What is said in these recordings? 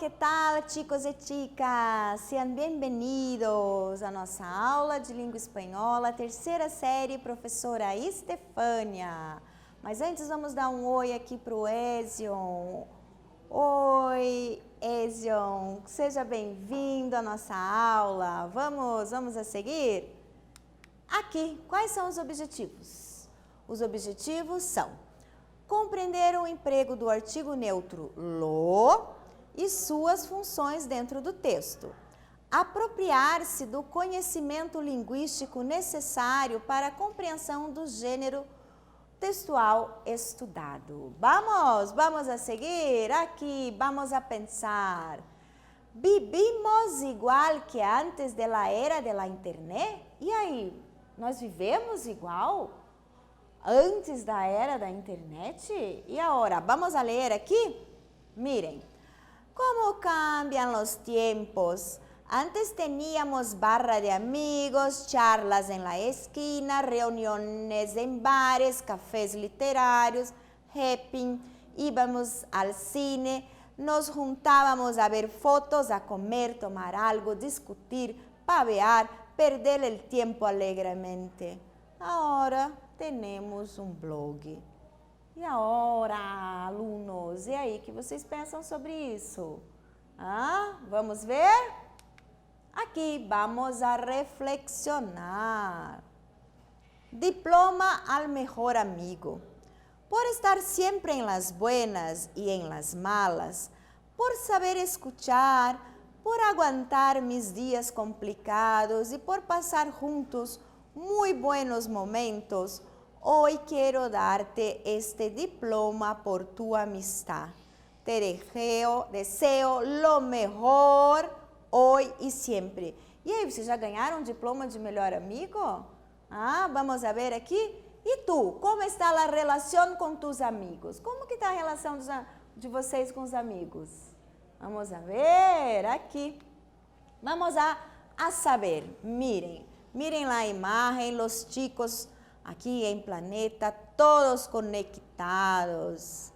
que tal, chicos e chicas? Sejam bem-vindos à nossa aula de língua espanhola, terceira série, professora Estefânia. Mas antes vamos dar um oi aqui para o Ezion. Oi, Ezion, seja bem-vindo à nossa aula. Vamos a seguir? Aqui, quais são os objetivos? Os objetivos são compreender o emprego do artigo neutro lo e suas funções dentro do texto. Apropriar-se do conhecimento linguístico necessário para a compreensão do gênero textual estudado. Vamos a seguir aqui, vamos a pensar. ¿Vivimos igual que antes de la era de la internet? E aí, nós vivemos igual antes da era da internet? E agora, vamos a ler aqui? Miren, como cambian los tiempos. Antes teníamos barra de amigos, charlas en la esquina, reuniones en bares, cafés literarios, happy, íbamos al cine, nos juntábamos a ver fotos, a comer, tomar algo, discutir, pavear, perder el tiempo alegremente. Ahora tenemos um blog. E agora, alunos, e aí, o que vocês pensam sobre isso? Vamos ver? Aqui, vamos a reflexionar. Diploma al mejor amigo. Por estar siempre en las buenas y en las malas, por saber escuchar, por aguantar mis días complicados y por pasar juntos muy buenos momentos, hoy quiero darte este diploma por tu amistad. Te deseo lo mejor hoy e sempre. E aí, vocês já ganharam um diploma de melhor amigo? Vamos a ver aqui. E tu, como está a relação com tus amigos? Como que está a relação de vocês com os amigos? Vamos a ver aqui. Vamos a saber. Miren la imagen, los chicos aquí en planeta, todos conectados.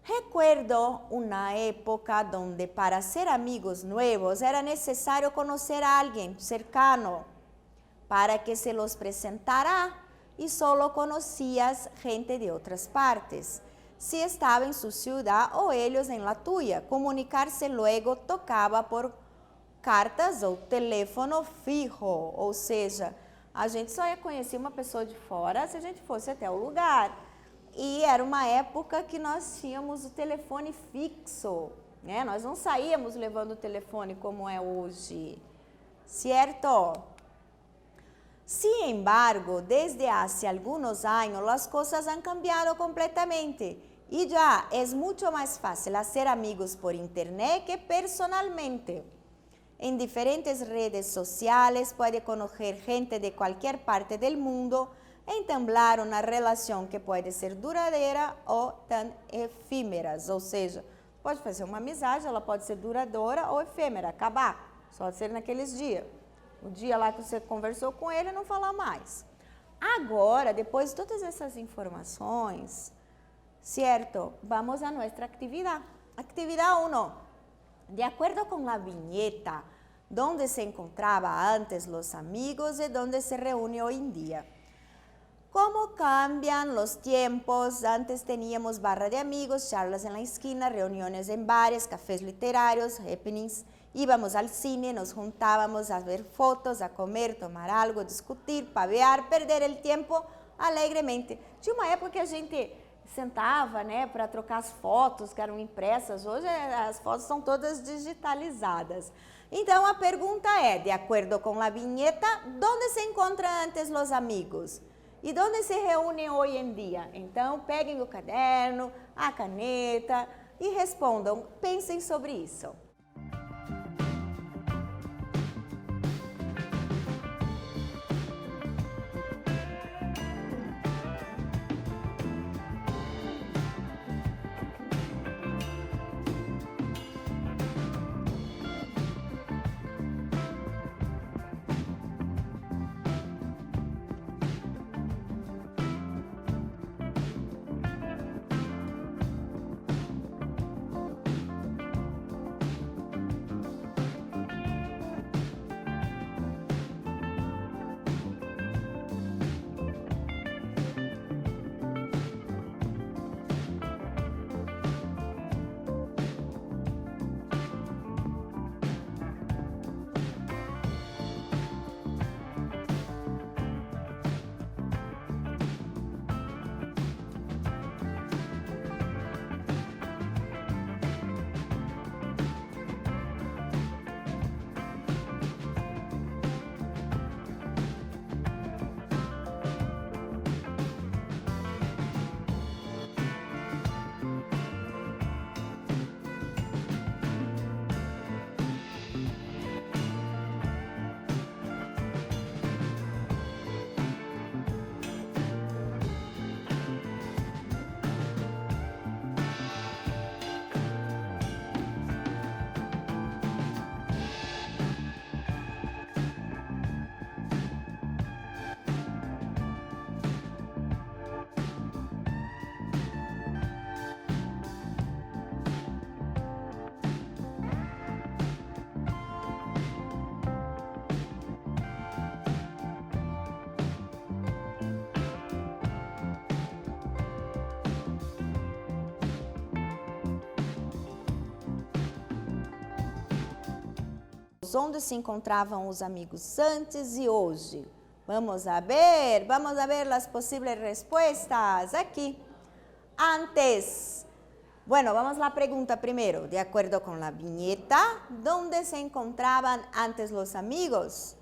Recuerdo una época donde para ser amigos nuevos era necesario conocer a alguien cercano para que se los presentara y solo conocías gente de otras partes. Si estaba en su ciudad o ellos en la tuya, comunicarse luego tocaba por cartas ou teléfono fijo, ou seja, a gente só ia conhecer uma pessoa de fora se a gente fosse até o lugar. E era uma época que nós tínhamos o telefone fixo, né? Nós não saíamos levando o telefone como é hoje, certo? Sin embargo, desde hace algunos años las cosas han cambiado completamente y ya es mucho más fácil hacer amigos por internet que personalmente. En diferentes redes sociales puede conocer gente de cualquier parte del mundo, entablar uma relação que pode ser duradoura ou tão efímera, ou seja, pode fazer uma amizade, ela pode ser duradoura ou efêmera, acabar, só ser naqueles dias. O dia lá que você conversou com ele, não falar mais. Agora, depois de todas essas informações, certo? Vamos a nossa atividade. Atividade 1. De acordo com a vinheta, onde se encontrava antes os amigos e onde se reúne hoje em dia. ¿Cómo cambian los tiempos? Antes teníamos barra de amigos, charlas en la esquina, reuniones en bares, cafés literarios, happenings. Íbamos al cine, nos juntábamos a ver fotos, a comer, tomar algo, discutir, pavear, perder el tiempo alegremente. Tinha uma época que a gente sentava, né, para trocar as fotos que eram impressas. Hoje as fotos são todas digitalizadas. Então a pergunta é, de acordo com a vinheta, onde se encontram antes os amigos? E onde se reúnem hoje em dia? Então, peguem o caderno, a caneta e respondam. Pensem sobre isso. amigos? Onde se encontravam os amigos antes e hoje? Vamos a ver as possíveis respostas aqui. Antes. Bueno, vamos a la pregunta primero. De acuerdo con la viñeta, ¿dónde se encontraban antes los amigos?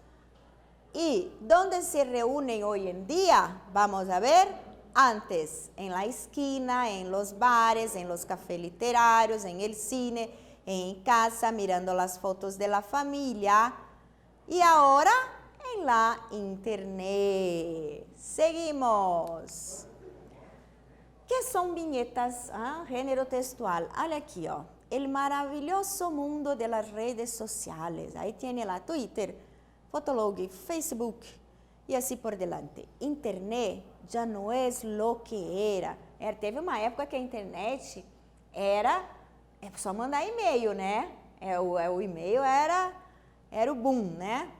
¿Y dónde se reúnen hoy en día? Vamos a ver. Antes, en la esquina, en los bares, en los cafés literarios, en el cine, en casa, mirando las fotos de la familia. Y ahora, en la internet. Seguimos. ¿Qué son viñetas? Género textual. Olha aqui, ó. El maravilloso mundo de las redes sociales. Ahí tiene la Twitter, Fotolog, Facebook y así por delante. Internet já não é lo que era. Teve uma época que a internet era só mandar e-mail, né? O e-mail era o boom, né?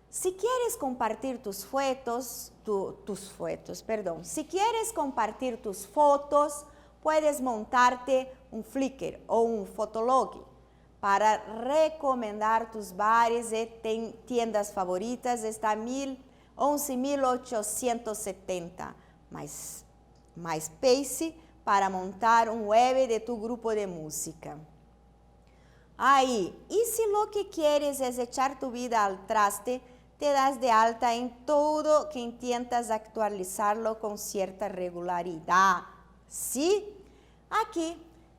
Si quieres compartir tus fotos, si quieres compartir tus fotos, puedes montarte un Flickr o un Fotolog para recomendar tus bares y tiendas favoritas. Está 11.870, MySpace para montar un web de tu grupo de música. Ahí, y si lo que quieres es echar tu vida al traste, te das de alta en todo que intentas actualizarlo con cierta regularidad. ¿Sí? Aquí,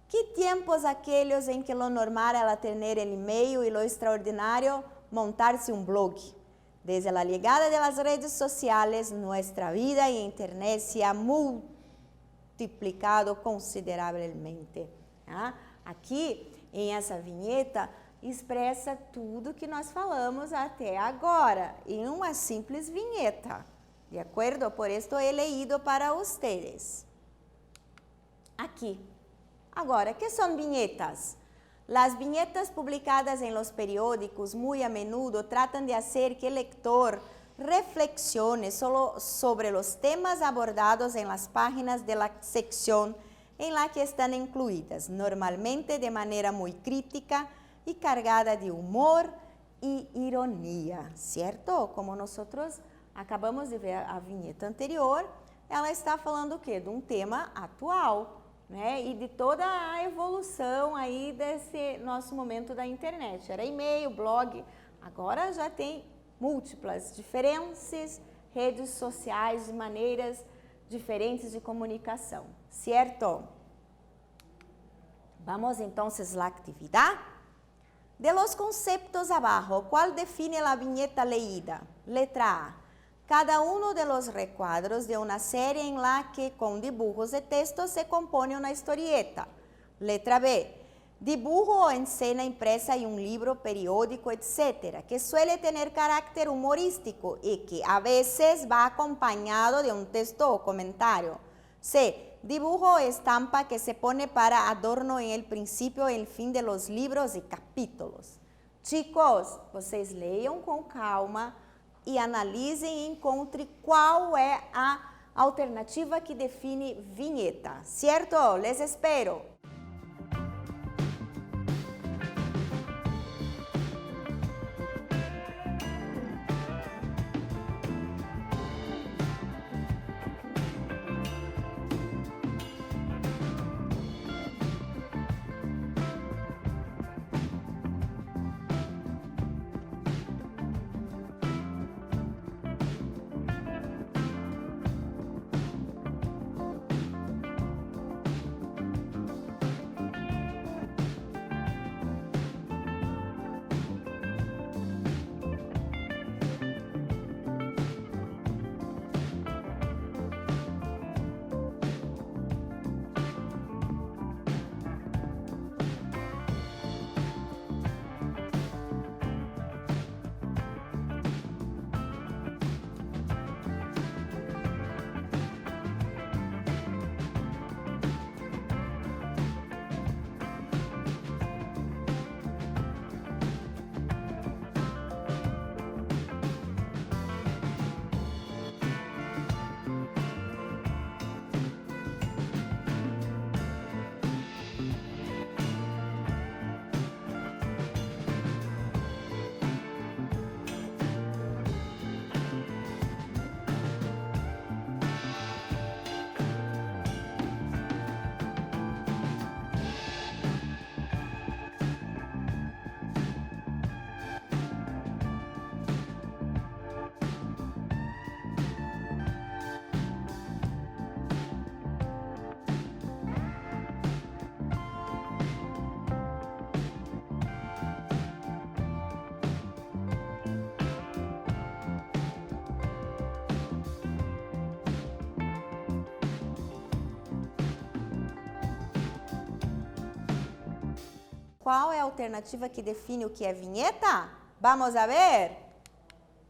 ¿qué tiempos aquellos en que lo normal era tener el email y lo extraordinario montarse un blog? Desde la llegada de las redes sociales, nuestra vida en internet se ha multiplicado considerablemente. Aqui, em essa vinheta, expressa tudo que nós falamos até agora, em uma simples vinheta, de acordo? Por isso he leído para ustedes. Aqui. Agora, ¿qué son viñetas? Las viñetas publicadas en los periódicos muy a menudo tratan de hacer que el lector reflexione solo sobre los temas abordados en las páginas de la sección en la que están incluidas, normalmente de manera muy crítica y cargada de humor y ironía, ¿cierto? Como nosotros acabamos de ver a vinheta anterior, ela está falando o quê? De um tema atual, né? E de toda a evolução aí desse nosso momento da internet. Era e-mail, blog, agora já tem múltiplas, diferentes redes sociais e maneiras diferentes de comunicação, ¿cierto? Vamos entonces a la actividad. De los conceptos abajo, ¿cuál define la viñeta leída? Letra A. Cada uno de los recuadros de una serie en la que con dibujos de texto se compone una historieta. Letra B. Dibujo o escena impresa en un libro, periódico, etcétera, que suele tener carácter humorístico y que a veces va acompañado de un texto o comentario. C. Dibujo o estampa que se pone para adorno en el principio y el fin de los libros y capítulos. Chicos, vocês leiam com calma e analisem e encontrem qual é a alternativa que define vinheta, certo? Les espero! Qual é a alternativa que define o que é vinheta? Vamos a ver?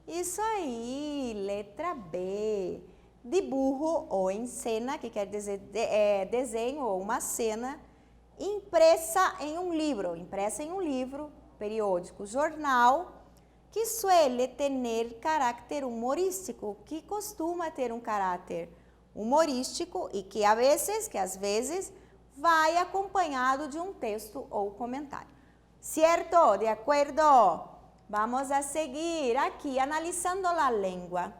Isso aí, letra B. Dibujo ou encena, que quer dizer desenho ou uma cena, impressa em um livro, periódico, jornal, que suele ter caráter humorístico, que costuma ter um caráter humorístico e que às vezes, vai acompanhado de um texto ou comentário. Certo? De acordo? Vamos a seguir aqui, analisando a língua.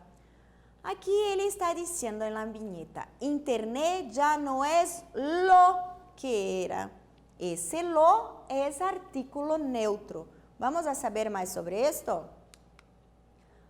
Aqui ele está dizendo na vinheta, Internet já não é lo que era. Esse lo é artículo neutro. Vamos a saber mais sobre esto?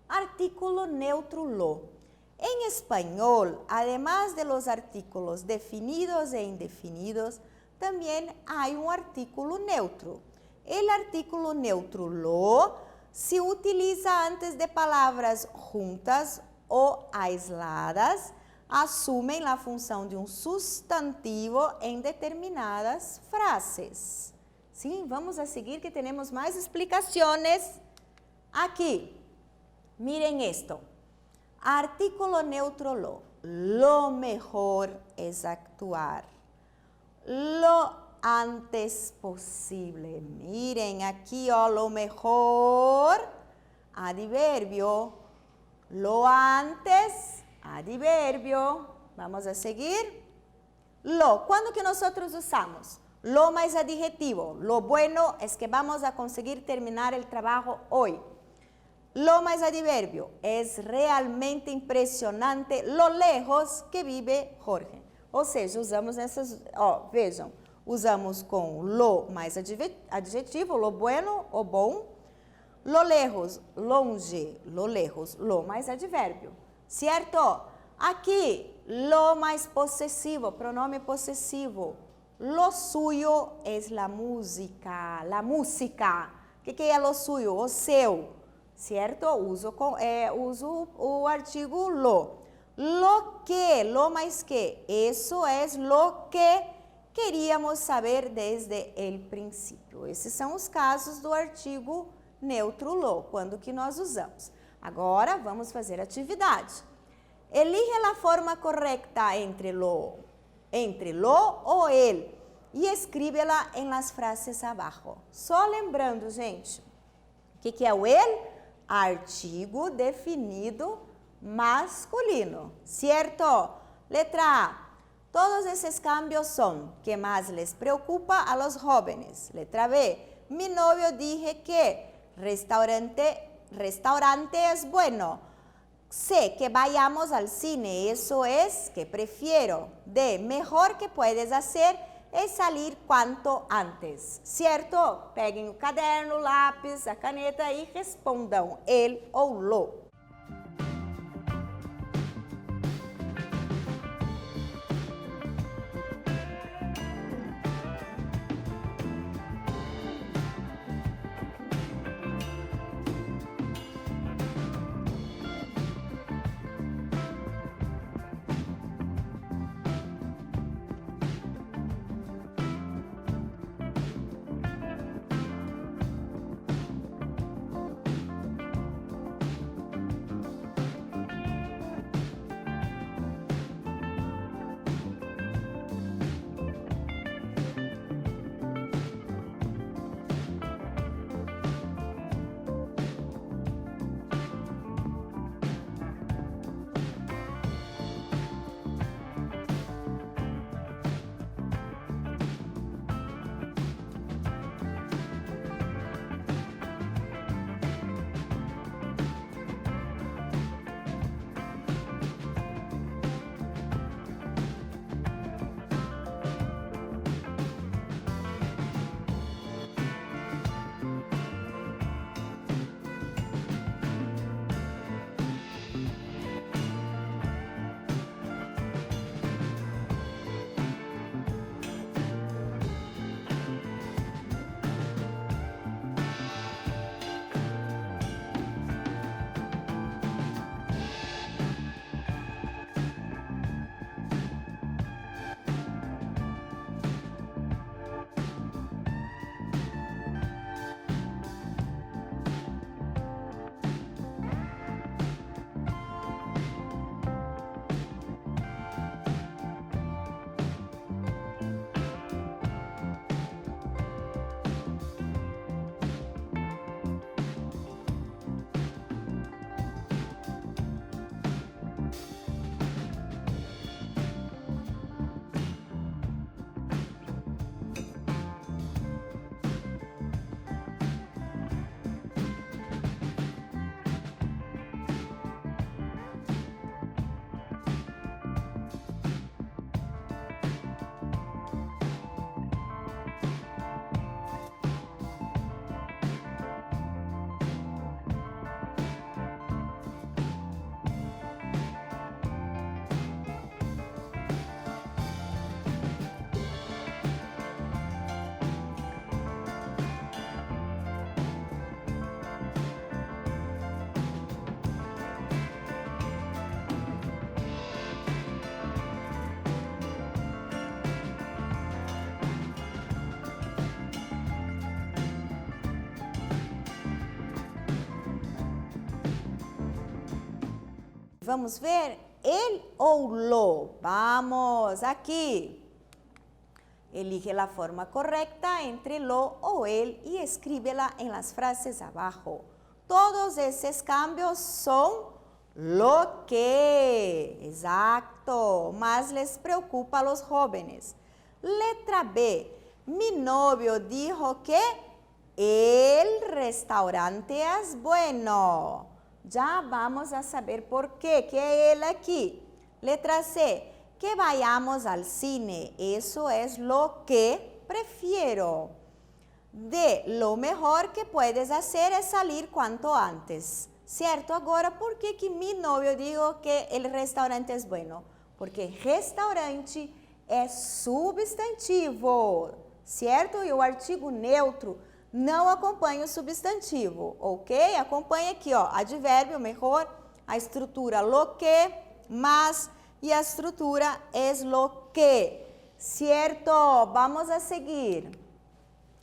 Artículo neutro lo. En español, además de los artículos definidos e indefinidos, también hay un artículo neutro. El artículo neutro lo se utiliza antes de palabras juntas o aisladas, assumem a função de um substantivo em determinadas frases. Sim, vamos a seguir que temos mais explicações aqui. Miren esto. Artículo neutro lo. Lo mejor es actuar. Lo antes posible. Miren aquí, lo mejor, adverbio. Lo antes, adverbio. Vamos a seguir. Lo, ¿cuándo que nosotros usamos? Lo más adjetivo. Lo bueno es que vamos a conseguir terminar el trabajo hoy. Lo más adverbio. Es realmente impresionante lo lejos que vive Jorge. Ou seja, usamos essas, vejam, usamos com lo mais adjetivo, lo bueno, o bom. Lo lejos, longe, lo lejos, lo mais advérbio, certo? Aqui, lo mais possessivo, pronome possessivo. Lo suyo es la música, la música. O que é lo suyo? O seu, certo? Uso o artigo lo. Lo mais que, eso es lo que queríamos saber desde el princípio. Esses são os casos do artigo neutro lo, quando que nós usamos. Agora, vamos fazer atividade. Elige a forma correta entre lo ou el e escríbela em las frases abaixo. Só lembrando, gente, o que é o el? Artigo definido masculino, certo? Letra A. Todos esses cambios são que mais les preocupa a los jóvenes. Letra B. Mi novio dije que restaurante es bueno. C, que vayamos al cine, eso es que prefiero. D, mejor que puedes hacer es salir cuanto antes. Certo? Peguem o caderno, o lápis, a caneta e respondam el ou lo. vamos ver el ou lo. Vamos, aqui. Elige la forma correcta entre lo o el y escríbela en las frases abajo. Todos esos cambios son lo que. Exacto. Más les preocupa a los jóvenes. Letra B. Mi novio dijo que el restaurante es bueno. Ya vamos a saber por qué. ¿Qué es él aquí? Letra C. Que vayamos al cine. Eso es lo que prefiero. D. Lo mejor que puedes hacer es salir cuanto antes. ¿Cierto? Agora, por que que mi novio dijo que el restaurante es bueno? Porque restaurante é substantivo, certo? E o artigo neutro não acompanha o substantivo, ok? Acompanha aqui, ó, advérbio, mejor, a estrutura lo que, mas e a estrutura es lo que, certo? Vamos a seguir.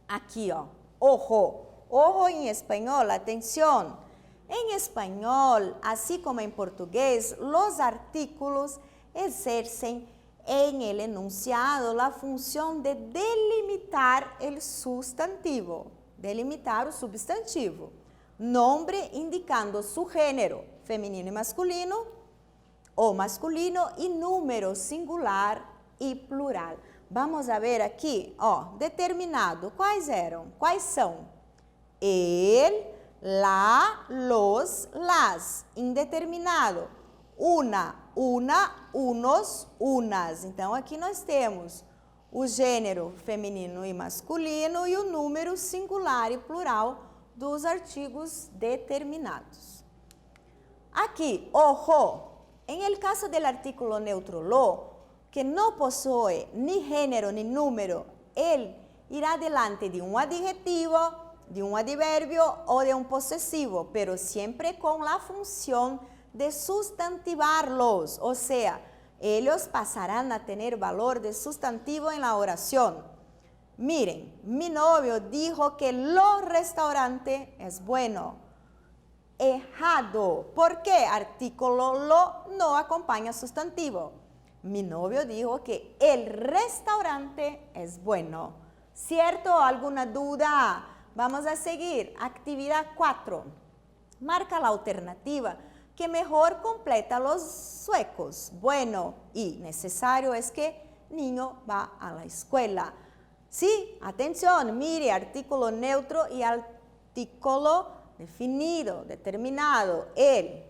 Aqui, ó, ojo. Ojo em espanhol, atenção. Em espanhol, assim como em português, os artículos exercem en el enunciado la función de delimitar el sustantivo, delimitar o substantivo. Nombre indicando su género, feminino y masculino, o masculino, y número singular y plural. Vamos a ver aqui, ó, determinado. Quais eram? Quais são? El, la, los, las. Indeterminado. Una, unos, unas. Então, aqui nós temos o gênero feminino e masculino e o número singular e plural dos artigos determinados. Aqui, ojo. En el caso del artículo neutro lo, que no posee ni género ni número, él irá delante de un adjetivo, de un adverbio o de un posesivo, pero siempre con la función de sustantivarlos, o sea, ellos pasarán a tener valor de sustantivo en la oración. Miren, mi novio dijo que lo restaurante es bueno. Errado. ¿Por qué? Artículo lo no acompaña sustantivo. Mi novio dijo que el restaurante es bueno. ¿Cierto? ¿Alguna duda? Vamos a seguir. Actividad 4. Marca la alternativa que mejor completa los suecos. Bueno y necesario es que niño va a la escuela. Sí, atención, mire, artículo neutro y artículo definido, determinado, el.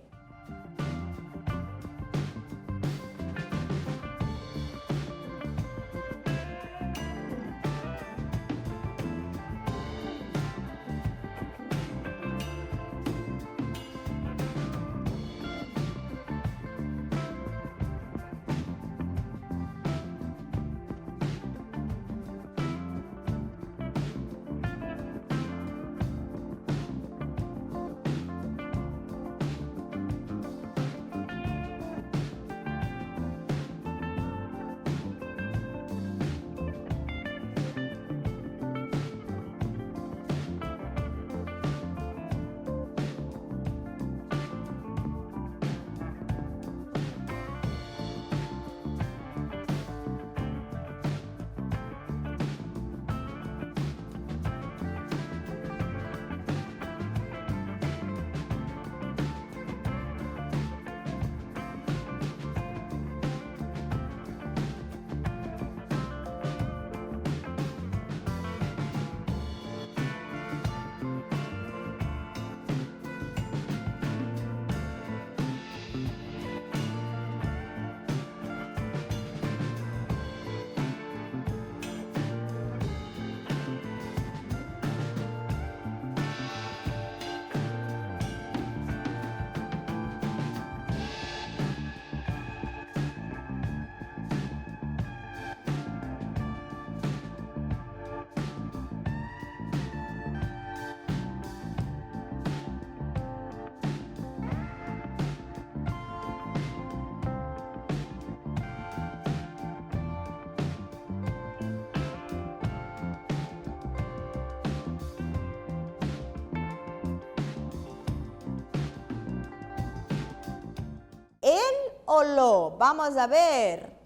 o lo? Vamos a ver.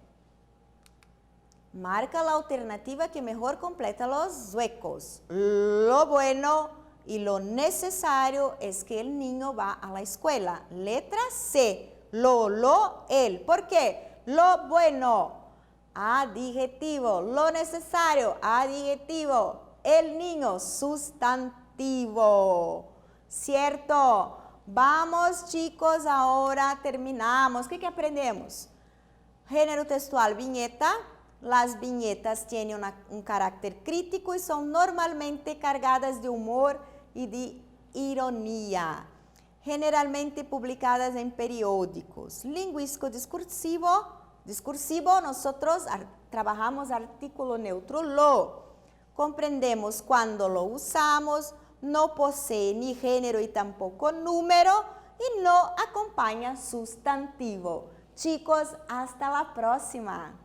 Marca la alternativa que mejor completa los huecos. Lo bueno y lo necesario es que el niño va a la escuela. Letra C. Lo, el. ¿Por qué? Lo bueno, adjetivo. Lo necesario, adjetivo. El niño, sustantivo. ¿Cierto? Vamos, chicos, ahora terminamos. ¿Qué aprendemos? Género textual, viñeta. Las viñetas tienen un carácter crítico y son normalmente cargadas de humor y de ironía, generalmente publicadas en periódicos. Lingüístico discursivo, nosotros trabajamos artículo neutro, lo. Comprendemos cuando lo usamos, no posee ni género y tampoco número y no acompaña sustantivo. Chicos, hasta la próxima.